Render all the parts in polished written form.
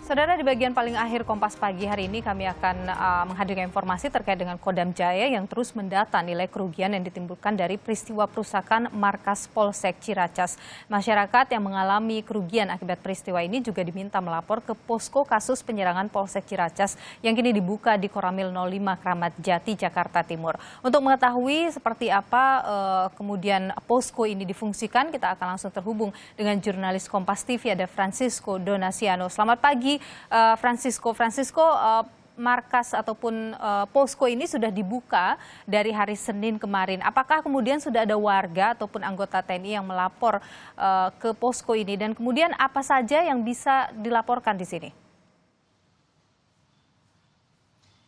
Saudara, di bagian paling akhir Kompas Pagi hari ini kami akan menghadirkan informasi terkait dengan Kodam Jaya yang terus mendata nilai kerugian yang ditimbulkan dari peristiwa perusakan markas Polsek Ciracas. Masyarakat yang mengalami kerugian akibat peristiwa ini juga diminta melapor ke posko kasus penyerangan Polsek Ciracas yang kini dibuka di Koramil 05 Kramat Jati, Jakarta Timur. Untuk mengetahui seperti apa kemudian posko ini difungsikan, kita akan langsung terhubung dengan jurnalis Kompas TV, ada Francisco Donasiano. Selamat pagi. Francisco, markas ataupun posko ini sudah dibuka dari hari Senin kemarin. Apakah kemudian sudah ada warga ataupun anggota TNI yang melapor ke posko ini, dan kemudian apa saja yang bisa dilaporkan di sini?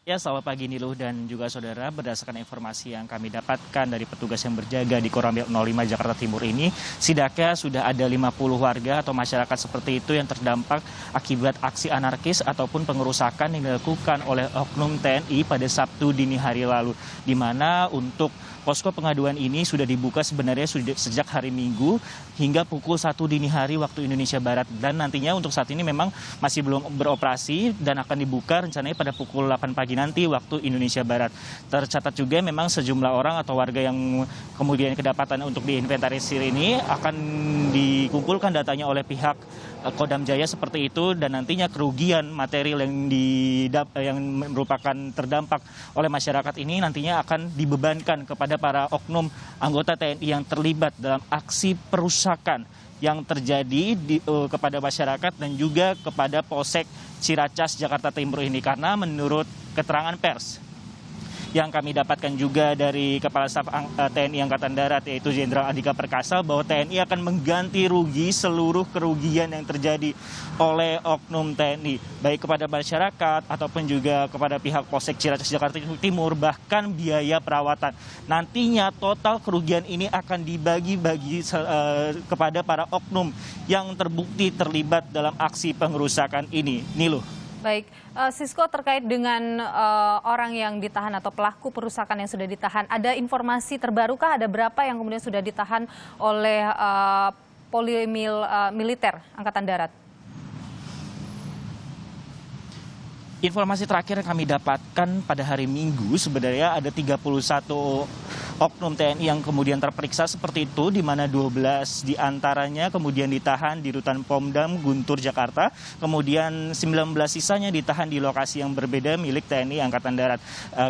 Ya, selamat pagi Niluh dan juga saudara. Berdasarkan informasi yang kami dapatkan dari petugas yang berjaga di Koramil 05 Jakarta Timur ini, setidaknya sudah ada 50 warga atau masyarakat seperti itu yang terdampak akibat aksi anarkis ataupun pengerusakan yang dilakukan oleh oknum TNI pada Sabtu dini hari lalu, di mana untuk posko pengaduan ini sudah dibuka sebenarnya sejak hari Minggu hingga pukul 1 dini hari waktu Indonesia Barat, dan nantinya untuk saat ini memang masih belum beroperasi dan akan dibuka rencananya pada pukul 8 pagi nanti waktu Indonesia Barat. Tercatat juga memang sejumlah orang atau warga yang kemudian kedapatan untuk diinventarisir ini akan dikumpulkan datanya oleh pihak Kodam Jaya seperti itu, dan nantinya kerugian material yang merupakan terdampak oleh masyarakat ini nantinya akan dibebankan kepada para oknum anggota TNI yang terlibat dalam aksi perusakan yang terjadi kepada masyarakat dan juga kepada Polsek Ciracas, Jakarta Timur ini. Karena menurut keterangan pers yang kami dapatkan juga dari Kepala Staf TNI Angkatan Darat, yaitu Jenderal Andika Perkasa, bahwa TNI akan mengganti rugi seluruh kerugian yang terjadi oleh oknum TNI, baik kepada masyarakat ataupun juga kepada pihak Polsek Ciracas, Jakarta Timur, bahkan biaya perawatan. Nantinya total kerugian ini akan dibagi-bagi kepada para oknum yang terbukti terlibat dalam aksi pengerusakan ini. Niluh. Baik, Sisko, terkait dengan orang yang ditahan atau pelaku perusakan yang sudah ditahan, ada informasi terbarukah? Ada berapa yang kemudian sudah ditahan oleh Polimil militer Angkatan Darat? Informasi terakhir yang kami dapatkan pada hari Minggu sebenarnya ada 31 oknum TNI yang kemudian terperiksa seperti itu, di mana 12 diantaranya kemudian ditahan di Rutan Pomdam Guntur, Jakarta. Kemudian 19 sisanya ditahan di lokasi yang berbeda milik TNI Angkatan Darat.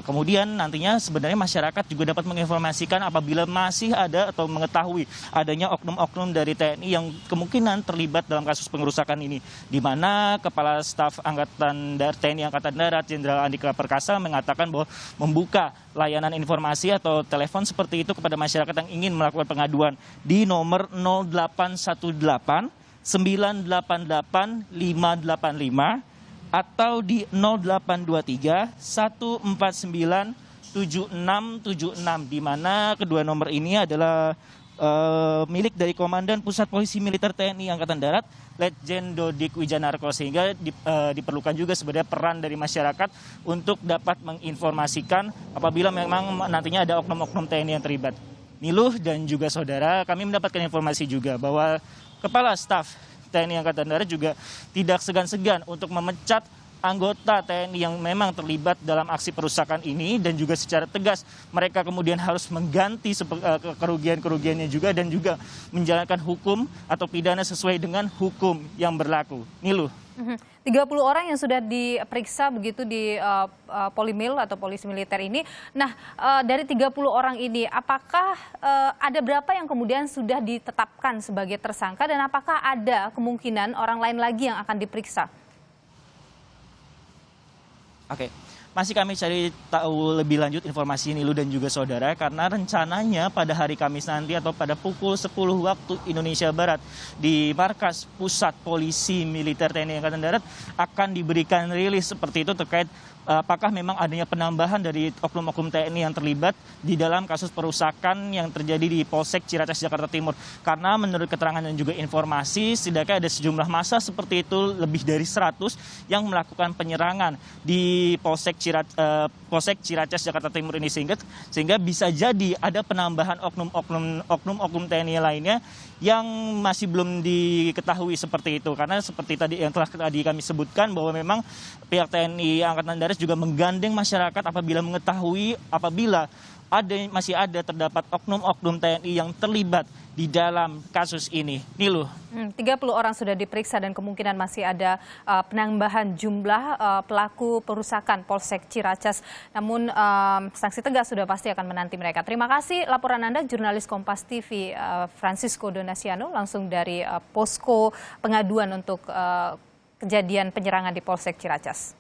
Kemudian nantinya sebenarnya masyarakat juga dapat menginformasikan apabila masih ada atau mengetahui adanya oknum-oknum dari TNI yang kemungkinan terlibat dalam kasus pengerusakan ini, di mana Kepala Staf TNI Angkatan Darat Jenderal Andika Perkasa mengatakan bahwa membuka layanan informasi atau telepon seperti itu kepada masyarakat yang ingin melakukan pengaduan di nomor 0818 988 585 atau di 0823 149 7676, di mana kedua nomor ini adalah milik dari Komandan Pusat Polisi Militer TNI Angkatan Darat, Letjen Dodik Wijanarko, sehingga diperlukan juga sebenarnya peran dari masyarakat untuk dapat menginformasikan apabila memang nantinya ada oknum-oknum TNI yang terlibat. Niluh dan juga saudara, kami mendapatkan informasi juga bahwa Kepala Staf TNI Angkatan Darat juga tidak segan-segan untuk memecat anggota TNI yang memang terlibat dalam aksi perusakan ini, dan juga secara tegas mereka kemudian harus mengganti kerugian-kerugiannya juga, dan juga menjalankan hukum atau pidana sesuai dengan hukum yang berlaku. Niluh. 30 orang yang sudah diperiksa begitu di Polimil atau polisi militer ini. Nah, dari 30 orang ini, apakah ada berapa yang kemudian sudah ditetapkan sebagai tersangka, dan apakah ada kemungkinan orang lain lagi yang akan diperiksa? Oke, masih kami cari tahu lebih lanjut informasi Niluh dan juga saudara, karena rencananya pada hari Kamis nanti atau pada pukul 10 waktu Indonesia Barat di Markas Pusat Polisi Militer TNI Angkatan Darat akan diberikan rilis seperti itu terkait apakah memang adanya penambahan dari oknum-oknum TNI yang terlibat di dalam kasus perusakan yang terjadi di Polsek Ciracas, Jakarta Timur. Karena menurut keterangan dan juga informasi, setidaknya ada sejumlah massa seperti itu lebih dari 100 yang melakukan penyerangan di Polsek Ciracas, Jakarta Timur ini, sehingga bisa jadi ada penambahan oknum TNI lainnya yang masih belum diketahui seperti itu. Karena seperti tadi yang telah tadi kami sebutkan bahwa memang pihak TNI Angkatan Darat juga menggandeng masyarakat apabila masih ada terdapat oknum-oknum TNI yang terlibat di dalam kasus ini. Niluh. 30 orang sudah diperiksa dan kemungkinan masih ada penambahan jumlah pelaku perusakan Polsek Ciracas. Namun sanksi tegas sudah pasti akan menanti mereka. Terima kasih laporan Anda, jurnalis Kompas TV Francisco Donasiano, langsung dari posko pengaduan untuk kejadian penyerangan di Polsek Ciracas.